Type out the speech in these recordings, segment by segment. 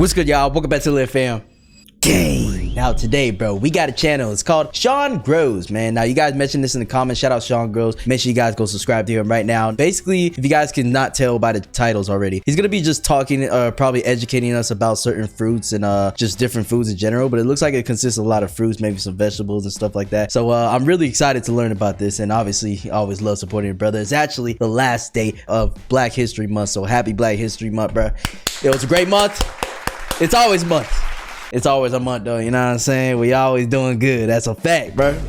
What's good, y'all? Welcome back to Live Fam. Gang. Now today, bro, we got a channel. It's called Shawn Grows, man. Now you guys mentioned this in the comments. Shout out Shawn Grows. Make sure you guys go subscribe to him right now. Basically, if you guys cannot tell by the titles already, he's gonna be just talking, probably educating us about certain fruits and just different foods in general. But it looks like it consists of a lot of fruits, maybe some vegetables and stuff like that. So I'm really excited to learn about this, and obviously, I always love supporting your brother. It's actually the last day of Black History Month, so happy Black History Month, bro. It was a great month. It's always a month. It's always a month though, you know what I'm saying? We always doing good. That's a fact, bro.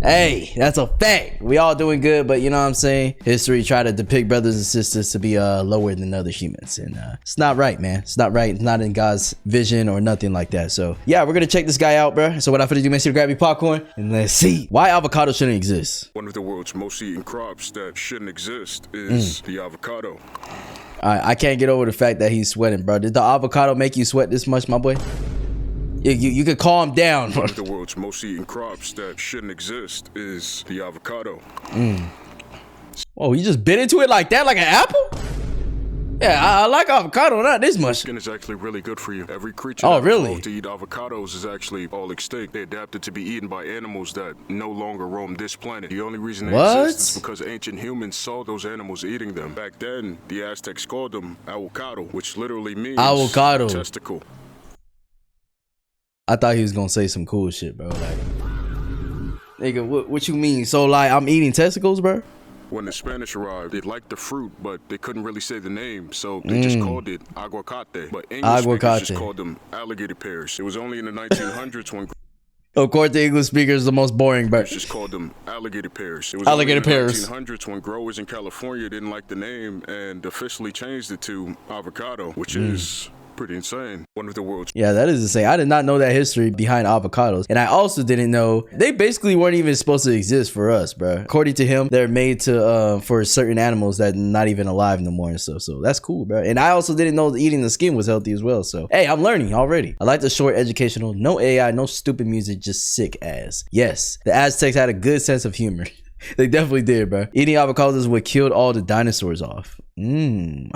Hey, that's a fact. We all doing good, but you know what I'm saying? History try to depict brothers and sisters to be lower than other humans, and it's not right, man. It's not right. It's not in God's vision or nothing like that. So yeah, we're gonna check this guy out, bro. So without further ado, make sure to grab your popcorn and let's see why avocado shouldn't exist. One of the world's most eaten crops that shouldn't exist is the avocado. I can't get over the fact that he's sweating, bro. Did the avocado make you sweat this much, my boy? You could calm down. One of the world's most eaten crops that shouldn't exist is the avocado. Oh, you just bit into it like that, like an apple? Yeah, I like avocado, not this much. Skin is actually really good for you. Every creature that evolved to eat avocados is actually all extinct. They adapted to be eaten by animals that no longer roam this planet. The only reason they exist is because ancient humans saw those animals eating them. Back then, the Aztecs called them avocado, which literally means avocado testicle. I thought he was gonna say some cool shit, bro. Like, nigga, what you mean? So like, I'm eating testicles, bro? When the Spanish arrived, they liked the fruit, but they couldn't really say the name, so they just called it aguacate. But English speakers just called them alligator pears. It was only in the 1900s when... Of course, the English speaker is the most boring, bro. Just called them alligator pears. It was alligator only in the 1900s when growers in California didn't like the name and officially changed it to avocado, which is... pretty insane. One of the world's... Yeah, that is insane. I did not know that history behind avocados, and I also didn't know they basically weren't even supposed to exist for us, bro. According to him, they're made to for certain animals that are not even alive no more and stuff. So that's cool, bro. And I also didn't know eating the skin was healthy as well. So hey, I'm learning already. I like the short, educational, no AI, no stupid music, just sick ass. Yes, the Aztecs had a good sense of humor. They definitely did, bro. Eating avocados is what killed all the dinosaurs off. I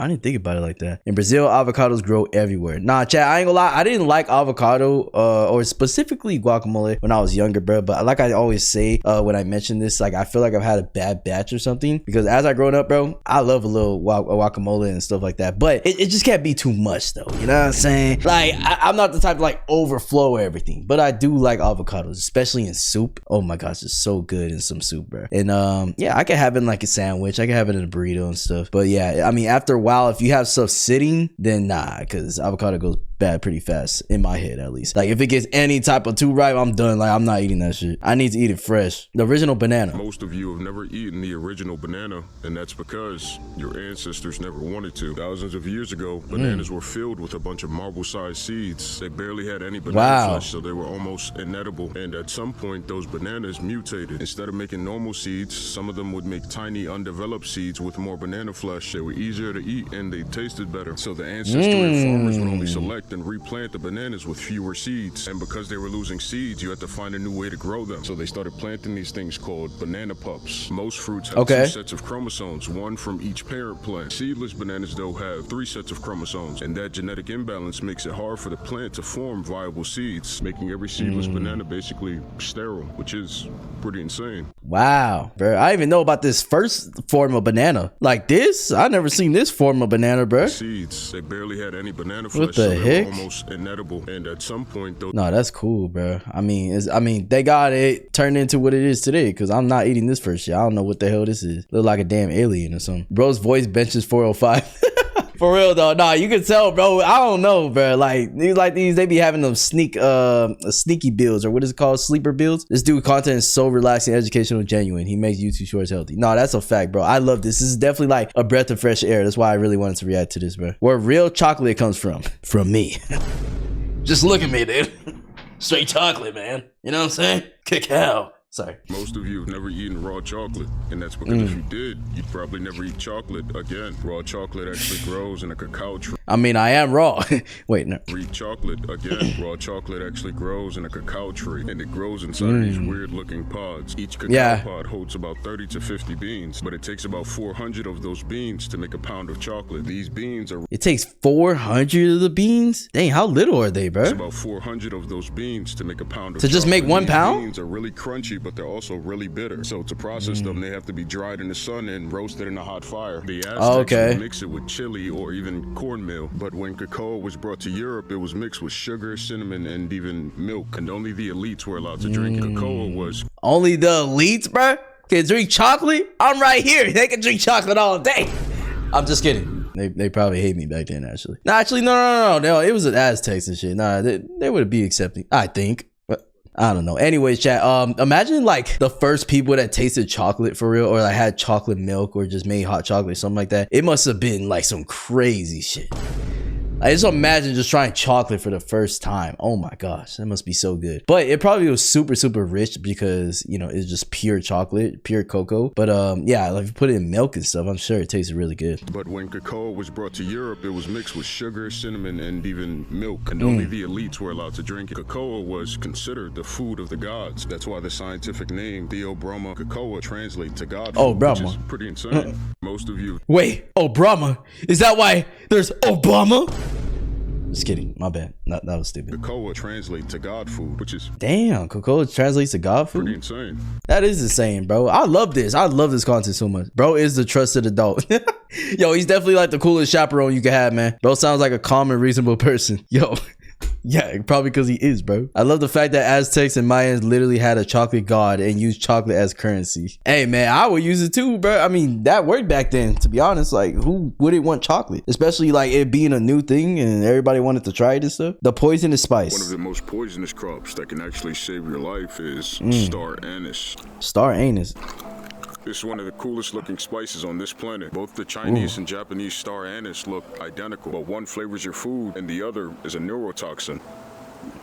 didn't think about it like that. In Brazil, avocados grow everywhere. Nah, chat, I ain't gonna lie. I didn't like avocado or specifically guacamole when I was younger, bro. But like I always say when I mention this, like I feel like I've had a bad batch or something. Because as I grown up, bro, I love a little guacamole and stuff like that. But it just can't be too much though. You know what I'm saying? Like I'm not the type to like overflow everything. But I do like avocados, especially in soup. Oh my gosh, it's so good in some soup, bro. And yeah, I can have it in like a sandwich. I can have it in a burrito and stuff. But yeah, I mean, after a while, if you have stuff sitting, then nah, because avocado goes bad pretty fast, in my head at least. Like if it gets any type of too ripe, I'm done. Like I'm not eating that shit. I need to eat it fresh. The original banana. Most of you have never eaten the original banana, and that's because your ancestors never wanted to. Thousands of years ago, bananas were filled with a bunch of marble-sized seeds. They barely had any banana flesh, so they were almost inedible. And at some point, those bananas mutated. Instead of making normal seeds, some of them would make tiny, undeveloped seeds with more banana flesh. They were easier to eat, and they tasted better. So the ancestry farmers would only select and replant the bananas with fewer seeds. And because they were losing seeds, you had to find a new way to grow them. So they started planting these things called banana pups. Most fruits have two sets of chromosomes, one from each parent plant. Seedless bananas, though, have 3 sets of chromosomes. And that genetic imbalance makes it hard for the plant to form viable seeds, making every seedless banana basically sterile, which is pretty insane. Wow, bro. I even know about this first form of banana. Like this? I never seen this form of banana, bro. Seeds. They barely had any banana flesh. What the heck? Almost inedible, and at some point though. No, that's cool, bro. I mean, they got it turned into what it is today, because I'm not eating this first shit. I don't know what the hell this is. Look like a damn alien or something. Bro's voice benches 405. For real though, nah, you can tell, bro. I don't know, bro. Like these, they be having them sneaky builds, or what is it called, sleeper builds. This dude content is so relaxing, educational, genuine. He makes YouTube shorts healthy. No, that's a fact, bro. I love this. This is definitely like a breath of fresh air. That's why I really wanted to react to this, bro. Where real chocolate comes from me. Just look at me, dude. Straight chocolate, man. You know what I'm saying? Cacao. Sorry. Most of you have never eaten raw chocolate, and that's because if you did, you'd probably never eat chocolate again. Raw chocolate actually grows in a cacao tree. I mean, I am raw. Wait, no. Eat chocolate again. Raw chocolate actually grows in a cacao tree, and it grows inside these weird-looking pods. Each cacao pod holds about 30 to 50 beans, but it takes about 400 of those beans to make a pound of chocolate. These beans are... It takes 400 of the beans? Dang, how little are they, bro? It's about 400 of those beans to make a pound of chocolate. To just make 1 pound? These beans are really crunchy, but they're also really bitter. So to process them, they have to be dried in the sun and roasted in a hot fire. The Aztecs would mix it with chili or even cornmeal. But when cacao was brought to Europe, it was mixed with sugar, cinnamon, and even milk. And only the elites were allowed to drink it. Cacao was... Only the elites, bro? Can drink chocolate? I'm right here. They can drink chocolate all day. I'm just kidding. They probably hate me back then, actually. No. It was an Aztecs and shit. Nah, they would be accepting, I think. I don't know. Anyways, chat. Imagine like the first people that tasted chocolate for real, or like had chocolate milk, or just made hot chocolate, something like that. It must have been like some crazy shit. I just imagine just trying chocolate for the first time. Oh my gosh, that must be so good. But it probably was super, super rich because, you know, it's just pure chocolate, pure cocoa. But yeah, like if you put it in milk and stuff, I'm sure it tastes really good. But when cacao was brought to Europe, it was mixed with sugar, cinnamon, and even milk. And only the elites were allowed to drink it. Cacao was considered the food of the gods. That's why the scientific name Theobroma cacao translates to God food, oh, Brahma. Which is pretty insane. Most of you... Wait, oh, Brahma? Is that why there's Obama? Just kidding. My bad. That was stupid. Cocoa translates to God food, which is... Damn, cocoa translates to God food? Pretty insane. That is insane, bro. I love this. I love this content so much. Bro is the trusted adult. Yo, he's definitely like the coolest chaperone you can have, man. Bro sounds like a calm and reasonable person. Yo. Yeah, probably because he is, bro. I love the fact that Aztecs and Mayans literally had a chocolate god and used chocolate as currency. Hey, man, I would use it too, bro. I mean, that worked back then, to be honest. Like, who wouldn't want chocolate? Especially, like, it being a new thing and everybody wanted to try it and stuff. The poisonous spice. One of the most poisonous crops that can actually save your life is star anise. Star anise. It's one of the coolest looking spices on this planet. Both the Chinese and Japanese star anise look identical, but one flavors your food and the other is a neurotoxin.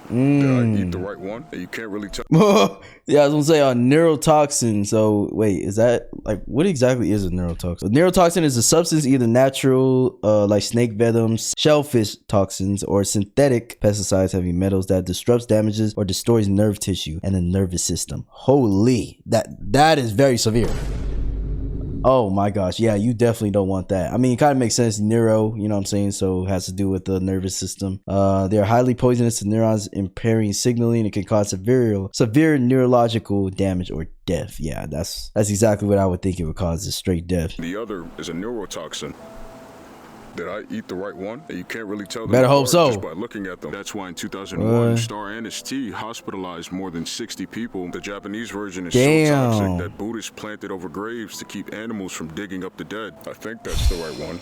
Did I eat the right one? You can't really tell. Yeah, I was gonna say a neurotoxin. So wait, is that like, what exactly is a neurotoxin? A neurotoxin is a substance either natural, like snake venoms, shellfish toxins, or synthetic pesticides, heavy metals that disrupts, damages, or destroys nerve tissue and the nervous system. Holy, that is very severe. Oh my gosh, yeah, you definitely don't want that. I mean, it kind of makes sense, neuro, you know what I'm saying? So it has to do with the nervous system. They are highly poisonous to neurons, impairing signaling. It can cause severe neurological damage or death. Yeah, that's exactly what I would think it would cause, is straight death. The other is a neurotoxin. Did I eat the right one? You can't really tell them Better hope so. Just by looking at them. That's why in 2001, star anise tea hospitalized more than 60 people. The Japanese version is so toxic that Buddhists planted over graves to keep animals from digging up the dead. I think that's the right one.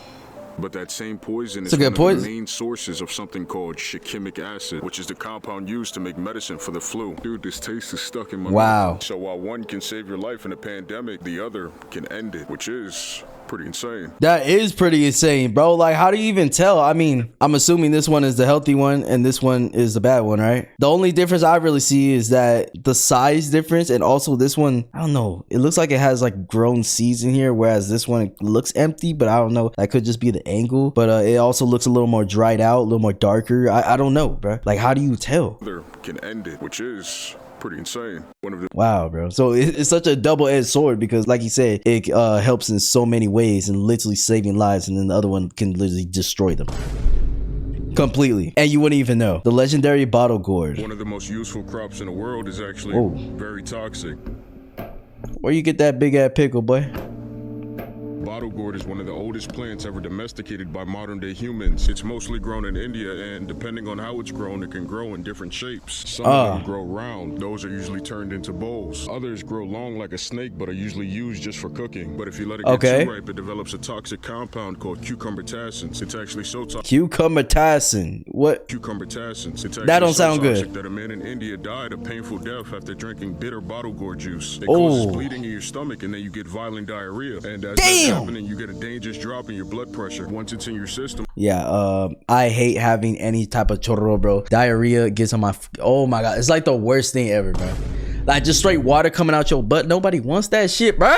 But that same poison is one of the main sources of something called shikimic acid, which is the compound used to make medicine for the flu. Dude, this taste is stuck in my mouth. So while one can save your life in a pandemic, the other can end it, which is pretty insane. That is pretty insane, bro. Like, how do you even tell? I mean, I'm assuming this one is the healthy one and this one is the bad one, right? The only difference I really see is that the size difference, and also this one, I don't know, it looks like it has like grown seeds in here, whereas this one looks empty, but I don't know, that could just be the angle. But it also looks a little more dried out, a little more darker. I don't know, bro. Like, how do you tell? Other can end it, which is pretty insane. Wow, bro. So it's such a double-edged sword, because like you said, it helps in so many ways and literally saving lives, and then the other one can literally destroy them completely, and you wouldn't even know. The legendary bottle gourd. One of the most useful crops in the world is actually very toxic. Where you get that big ass pickle, boy? Bottle gourd is one of the oldest plants ever domesticated by modern day humans. It's mostly grown in India, and depending on how it's grown, it can grow in different shapes. Some of them grow round. Those are usually turned into bowls. Others grow long like a snake, but are usually used just for cooking. But if you let it get too ripe, it develops a toxic compound called cucumbertacins. It's actually so toxic. Cucumbertacin? What? Cucumbertacins. It's that don't sound good. That a man in India died a painful death after drinking bitter bottle gourd juice. It causes bleeding in your stomach, and then you get violent diarrhea. And as that's happening, you get a dangerous drop in your blood pressure. Once it's in your system. Yeah, I hate having any type of chorro, bro. Diarrhea gets on my, oh my god, it's like the worst thing ever, bro. Like just straight water coming out your butt. Nobody wants that shit, bruh.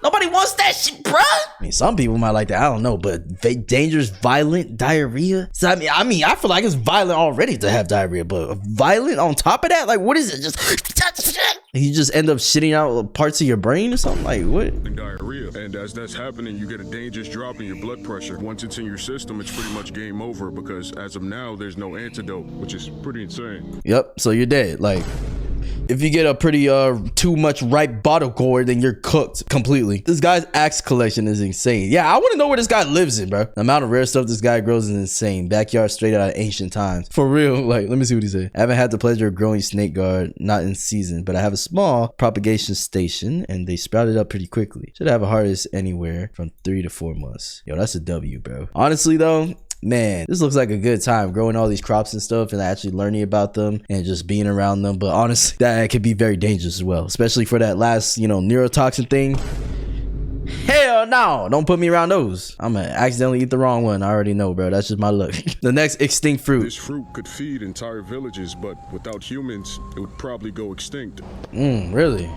Nobody wants that shit, bruh. I mean, some people might like that. I don't know, but dangerous, violent diarrhea. So I mean, I feel like it's violent already to have diarrhea, but violent on top of that, like, what is it? Just you just end up shitting out parts of your brain or something. Like what? Diarrhea, and as that's happening, you get a dangerous drop in your blood pressure. Once it's in your system, it's pretty much game over because as of now, there's no antidote, which is pretty insane. Yep. So you're dead. Like. If you get a pretty too much ripe bottle gourd, then you're cooked completely. This guy's axe collection is insane. Yeah, I want to know where this guy lives in, bro. The amount of rare stuff this guy grows is insane. Backyard straight out of ancient times. For real. Like, let me see what he said. I haven't had the pleasure of growing snake gourd, not in season, but I have a small propagation station and they sprouted up pretty quickly. Should have a harvest anywhere from 3 to 4 months. Yo, that's a W, bro. Honestly though, man, this looks like a good time growing all these crops and stuff and actually learning about them and just being around them. But honestly, that could be very dangerous as well, especially for that last, you know, neurotoxin thing. Hell no, don't put me around those. I'm gonna accidentally eat the wrong one. I already know, bro. That's just my luck. The next extinct fruit. This fruit could feed entire villages, but without humans, it would probably go extinct. Really?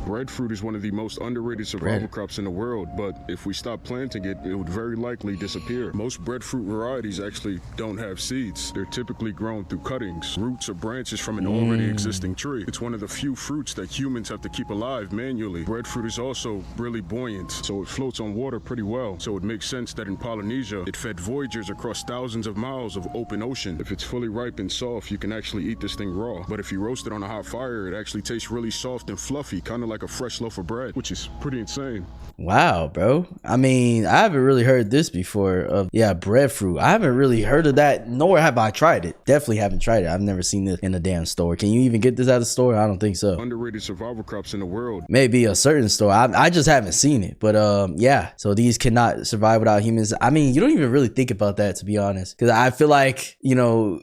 Breadfruit is one of the most underrated survival crops in the world, but if we stop planting it, it would very likely disappear. Most breadfruit varieties actually don't have seeds. They're typically grown through cuttings, roots, or branches from an already existing tree. It's one of the few fruits that humans have to keep alive manually. Breadfruit is also really buoyant, so it floats on water pretty well. So it makes sense that in Polynesia, it fed voyagers across thousands of miles of open ocean. If it's fully ripe and soft, you can actually eat this thing raw. But if you roast it on a hot fire, it actually tastes really soft and fluffy, kind of like a fresh loaf of bread, which is pretty insane. Wow, bro. I mean, I haven't really heard this before of, yeah, breadfruit. I haven't really heard of that, nor have I tried it. Definitely haven't tried it. I've never seen this in a damn store. Can you even get this at a store? I don't think so. Underrated survival crops in the world. Maybe a certain store. I just haven't seen it. But yeah, so these cannot survive without humans. I mean, you don't even really think about that, to be honest, because I feel like, you know,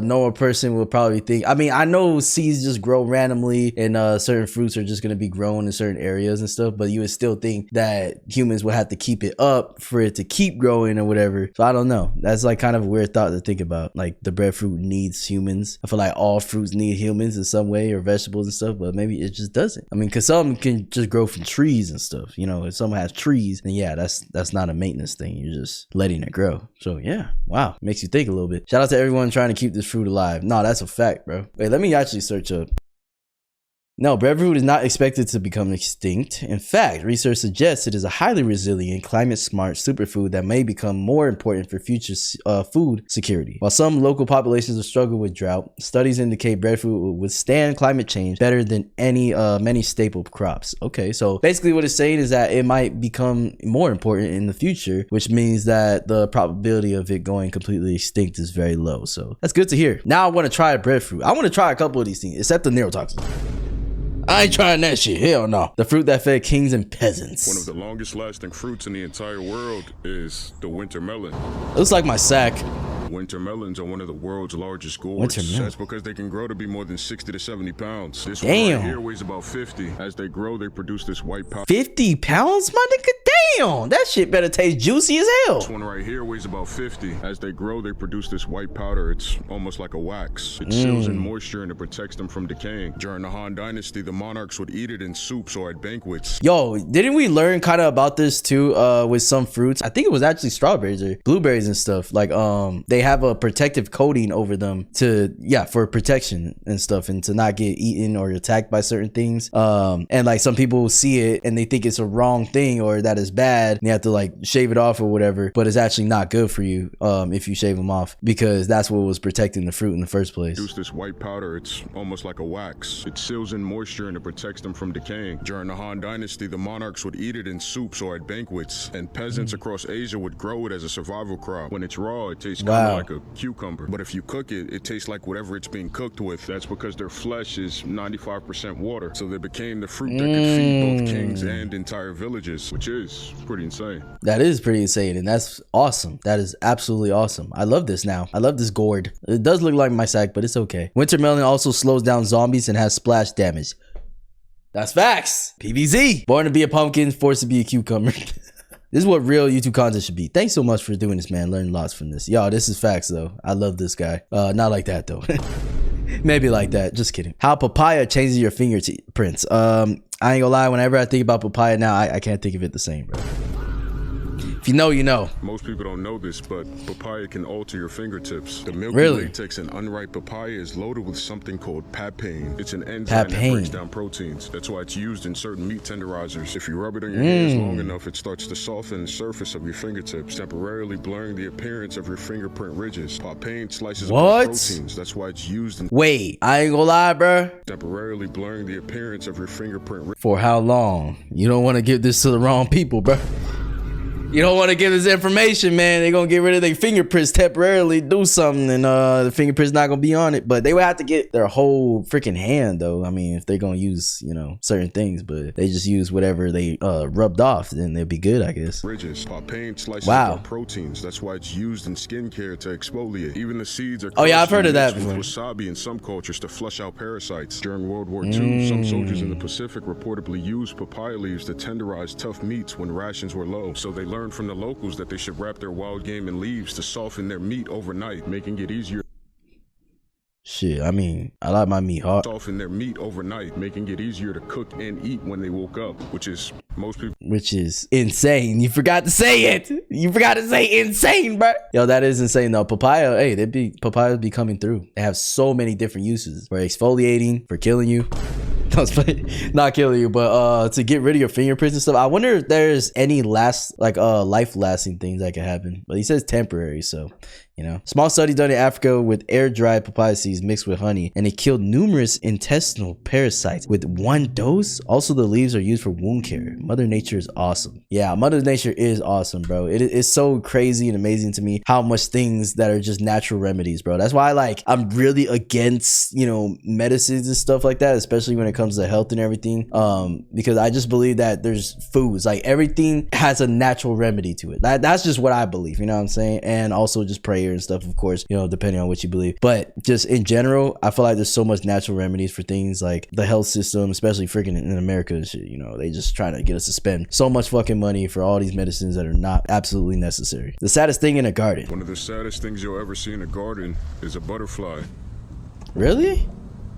normal person would probably think, I mean, I know seeds just grow randomly and certain fruits are just going to be grown in certain areas and stuff, but you would still think that humans would have to keep it up for it to keep growing or whatever. So I don't know. That's like kind of a weird thought to think about. Like the breadfruit needs humans. I feel like all fruits need humans in some way, or vegetables and stuff, but maybe it just doesn't. I mean, because some can just grow from trees and stuff. You know, if someone has trees, then yeah, that's not a maintenance thing. You're just letting it grow. So yeah, wow, makes you think a little bit. Shout out to everyone trying to keep this fruit alive. No, that's a fact, bro. Wait, let me actually search up. No, breadfruit is not expected to become extinct. In fact, research suggests it is a highly resilient, climate-smart superfood that may become more important for future food security. While some local populations will struggle with drought, studies indicate breadfruit will withstand climate change better than many staple crops. Okay, so basically what it's saying is that it might become more important in the future, which means that the probability of it going completely extinct is very low. So that's good to hear. Now I want to try breadfruit. I want to try a couple of these things, except the neurotoxin. I ain't trying that shit. Hell no. The fruit that fed kings and peasants. One of the longest lasting fruits in the entire world is the winter melon. Looks like my sack. Winter melons are one of the world's largest gourds. That's because they can grow to be more than 60 to 70 pounds. This one right here weighs about 50. As they grow, they produce this white powder. 50 pounds, my nigga? Damn, that shit better taste juicy as hell. This one right here weighs about 50. As they grow, they produce this white powder. It's almost like a wax. It seals in moisture and it protects them from decaying. During the Han Dynasty, the monarchs would eat it in soups or at banquets. Yo, didn't we learn kind of about this too with some fruits? I think it was actually strawberries or blueberries and stuff. Like they have a protective coating over them for protection and stuff, and to not get eaten or attacked by certain things. And like some people see it and they think it's a wrong thing or that is bad, and you have to like shave it off or whatever, but it's actually not good for you if you shave them off, because that's what was protecting the fruit in the first place. Produce this white powder. It's almost like a wax. It seals in moisture and it protects them from decaying. During the Han Dynasty, the monarchs would eat it in soups or at banquets, and peasants across Asia would grow it as a survival crop. When it's raw, it tastes kind of like a cucumber, but if you cook it, it tastes like whatever it's being cooked with. That's because their flesh is 95% water, so they became the fruit that could feed both kings and entire villages, which is pretty insane. That is pretty insane, and that's awesome. That is absolutely awesome. I love this now. I love this gourd. It does look like my sack, but it's okay. Winter melon also slows down zombies and has splash damage. That's facts. PVZ. Born to be a pumpkin, forced to be a cucumber. This is what real YouTube content should be. Thanks so much for doing this, man. Learning lots from this. Y'all, this is facts, though. I love this guy. Not like that, though. Maybe like that. Just kidding. How papaya changes your fingerprints. I ain't gonna lie. Whenever I think about papaya now, I can't think of it the same, bro. If you know, you know. Most people don't know this, but papaya can alter your fingertips. The milky latex in unripe papaya is loaded with something called papain. It's an enzyme that breaks down proteins. That's why it's used in certain meat tenderizers. If you rub it on your hands long enough, it starts to soften the surface of your fingertips, temporarily blurring the appearance of your fingerprint ridges. Papain slices up proteins. That's why it's used in... Wait, I ain't gonna lie, bro. Temporarily blurring the appearance of your fingerprint. For how long? You don't want to give this to the wrong people, bro. You don't want to give this information, man. They're going to get rid of their fingerprints temporarily, do something, and the fingerprint's not going to be on it. But they would have to get their whole freaking hand, though. I mean, if they're going to use, you know, certain things, but they just use whatever they rubbed off, then they'll be good, I guess. Ridges. Papain slices up proteins. That's why it's used in skincare to exfoliate. Even the seeds are I've heard of that before. Wasabi in some cultures to flush out parasites. During World War II, some soldiers in the Pacific reportedly used papaya leaves to tenderize tough meats when rations were low. So they learned from the locals that they should wrap their wild game in leaves to soften their meat overnight, making it easier. Shit, I mean, I like my meat hot. Soften their meat overnight, making it easier to cook and eat when they woke up, which is insane. You forgot to say it. You forgot to say insane, bro. Yo, that is insane though. Papaya, hey, papayas be coming through. They have so many different uses for exfoliating, for killing you. Not killing you, but to get rid of your fingerprints and stuff. I wonder if there's any life lasting things that can happen, but he says temporary, so you know. Small study done in Africa with air dried papaya seeds mixed with honey, and it killed numerous intestinal parasites with one dose. Also, the leaves are used for wound care. Mother Nature is awesome. Yeah, Mother Nature is awesome, bro. It's so crazy and amazing to me how much things that are just natural remedies, bro. That's why I'm really against, you know, medicines and stuff like that, especially when it comes to health and everything, because I just believe that there's foods, like everything has a natural remedy to it. That's just what I believe, you know what I'm saying? And also just prayer and stuff, of course, you know, depending on what you believe. But just in general, I feel like there's so much natural remedies for things like the health system, especially freaking in America and shit. You know, they just trying to get us to spend so much fucking money for all these medicines that are not absolutely necessary. The saddest thing in a garden. One of the saddest things you'll ever see in a garden is a butterfly. Really?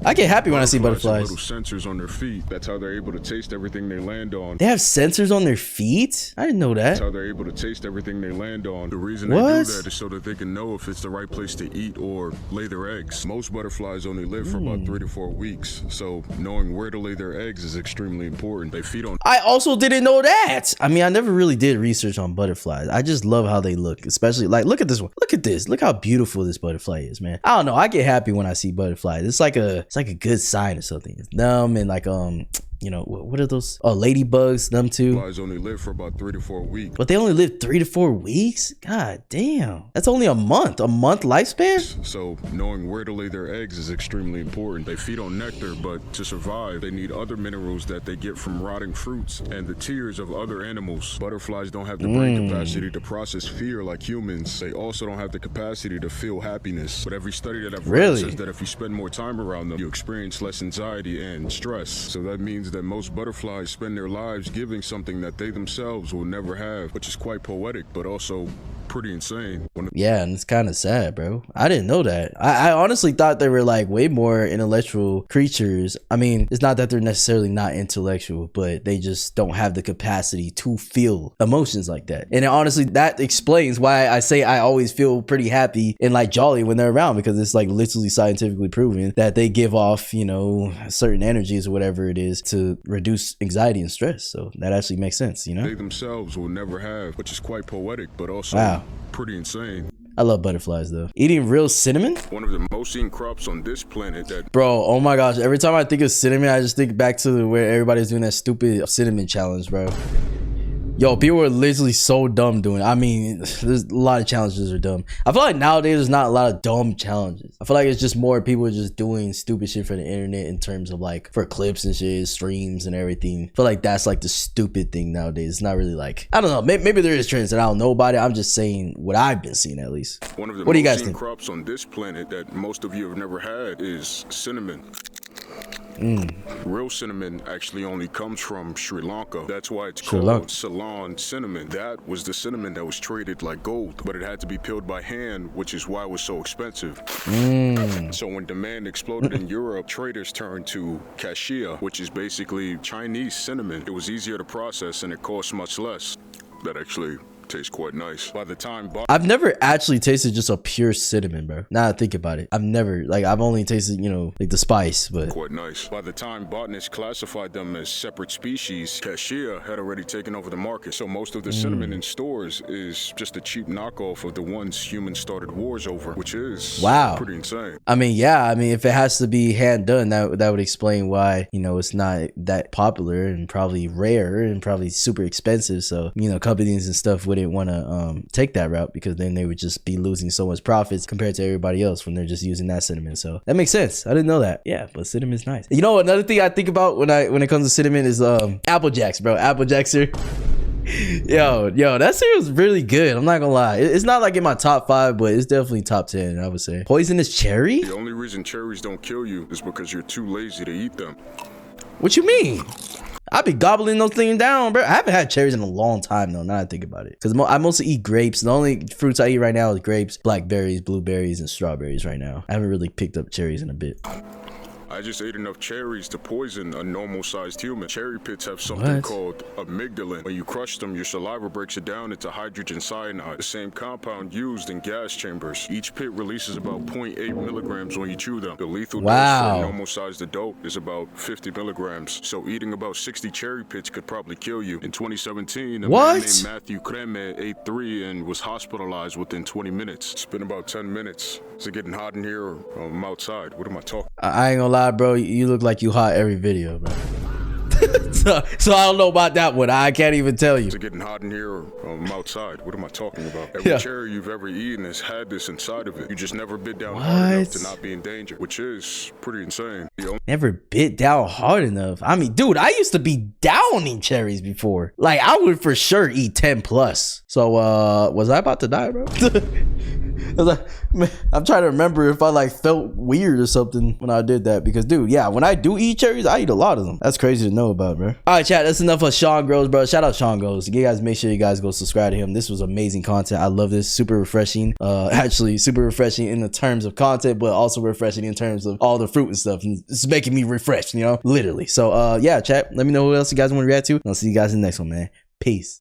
I get happy when I see butterflies. Little sensors on their feet. That's how they're able to taste everything they land on. They have sensors on their feet? I didn't know that. That's how they're able to taste everything they land on. The reason they do that is so that they can know if it's the right place to eat or lay their eggs. Most butterflies only live for about 3 to 4 weeks. So knowing where to lay their eggs is extremely important. They feed on... I also didn't know that. I mean, I never really did research on butterflies. I just love how they look, especially like, look at this one. Look at this. Look how beautiful this butterfly is, man. I don't know. I get happy when I see butterflies. It's like a good sign or something. It's them and like you know, what are those? Oh, ladybugs, them too. Flies only live for about 3 to 4 weeks. But they only live 3 to 4 weeks? God damn. That's only a month lifespan? So knowing where to lay their eggs is extremely important. They feed on nectar, but to survive, they need other minerals that they get from rotting fruits and the tears of other animals. Butterflies don't have the brain capacity to process fear like humans. They also don't have the capacity to feel happiness. But every study that I've read says that if you spend more time around them, you experience less anxiety and stress. So that means that most butterflies spend their lives giving something that they themselves will never have, which is quite poetic, but also pretty insane. Yeah, and it's kind of sad, bro. I didn't know that. I honestly thought they were like way more intellectual creatures. I mean, it's not that they're necessarily not intellectual, but they just don't have the capacity to feel emotions like that. And honestly, that explains why I say I always feel pretty happy and like jolly when they're around, because it's like literally scientifically proven that they give off, you know, certain energies or whatever it is to reduce anxiety and stress. So that actually makes sense, you know? They themselves will never have, which is quite poetic, but also pretty insane. I love butterflies though. Eating real cinnamon? One of the most eaten crops on this planet that... Bro, oh my gosh. Every time I think of cinnamon, I just think back to where everybody's doing that stupid cinnamon challenge, bro. Yo, people are literally so dumb doing it. I mean, there's a lot of challenges are dumb. I feel like nowadays there's not a lot of dumb challenges. I feel like it's just more people just doing stupid shit for the internet in terms of like for clips and shit, streams and everything. I feel like that's like the stupid thing nowadays. It's not really like, I don't know, maybe there is trends that I don't know about it. I'm just saying what I've been seeing at least. One of the what do you guys think? Crops on this planet that most of you have never had is cinnamon. Real cinnamon actually only comes from Sri Lanka. That's why it's called Ceylon cinnamon. That was the cinnamon that was traded like gold, but it had to be peeled by hand, which is why it was so expensive. So when demand exploded in Europe, traders turned to cassia, which is basically Chinese cinnamon. It was easier to process and it cost much less. That actually tastes quite nice. By the time I've never actually tasted just a pure cinnamon, bro. Now I think about it, I've never, like, I've only tasted, you know, like the spice, but quite nice. By the time botanists classified them as separate species, cassia had already taken over the market. So most of the cinnamon in stores is just a cheap knockoff of the ones humans started wars over, which is pretty insane. I mean, yeah, I mean, if it has to be hand done, that would explain why, you know, it's not that popular and probably rare and probably super expensive. So, you know, companies and stuff wouldn't want to take that route, because then they would just be losing so much profits compared to everybody else when they're just using that cinnamon. So that makes sense. I didn't know that. Yeah, but cinnamon's nice. You know, another thing I think about when it comes to cinnamon is Apple Jacks, bro. Apple Jacks here. Yo, that cereal's really good. I'm not gonna lie. It's not like in my top 5, but it's definitely top 10, I would say. Poisonous cherry? The only reason cherries don't kill you is because you're too lazy to eat them. What you mean? I be gobbling those things down, bro. I haven't had cherries in a long time, though, now that I think about it. Because I mostly eat grapes. The only fruits I eat right now is grapes, blackberries, blueberries, and strawberries right now. I haven't really picked up cherries in a bit. I just ate enough cherries to poison a normal-sized human. Cherry pits have something called amygdalin. When you crush them, your saliva breaks it down into hydrogen cyanide, the same compound used in gas chambers. Each pit releases about 0.8 milligrams when you chew them. The lethal dose for a normal-sized adult is about 50 milligrams. So eating about 60 cherry pits could probably kill you. In 2017, a man named Matthew Creme ate 3 and was hospitalized within 20 minutes. It's been about 10 minutes. Is it getting hot in here, or I'm outside? What am I talking? I ain't gonna lie, bro. You look like you hot every video, bro. so I don't know about that one. I can't even tell you. Is it getting hot in here, or I'm outside? What am I talking about? Every cherry you've ever eaten has had this inside of it. You just never bit down hard enough to not be in danger, which is pretty insane. Never bit down hard enough. I mean, dude, I used to be downing cherries before. Like, I would for sure eat 10 plus. So, was I about to die, bro? I'm trying to remember if I like felt weird or something when I did that, because dude, yeah, when I do eat cherries, I eat a lot of them. That's crazy to know about, bro. All right, chat, that's enough of Shawn Grows, bro. Shout out Shawn Grows. You guys make sure you guys go subscribe to him. This was amazing content. I love this. Super refreshing. Actually super refreshing in the terms of content, but also refreshing in terms of all the fruit and stuff. And it's making me refreshed, you know, literally. So yeah, chat, let me know who else you guys want to react to. I'll see you guys in the next one, man. Peace.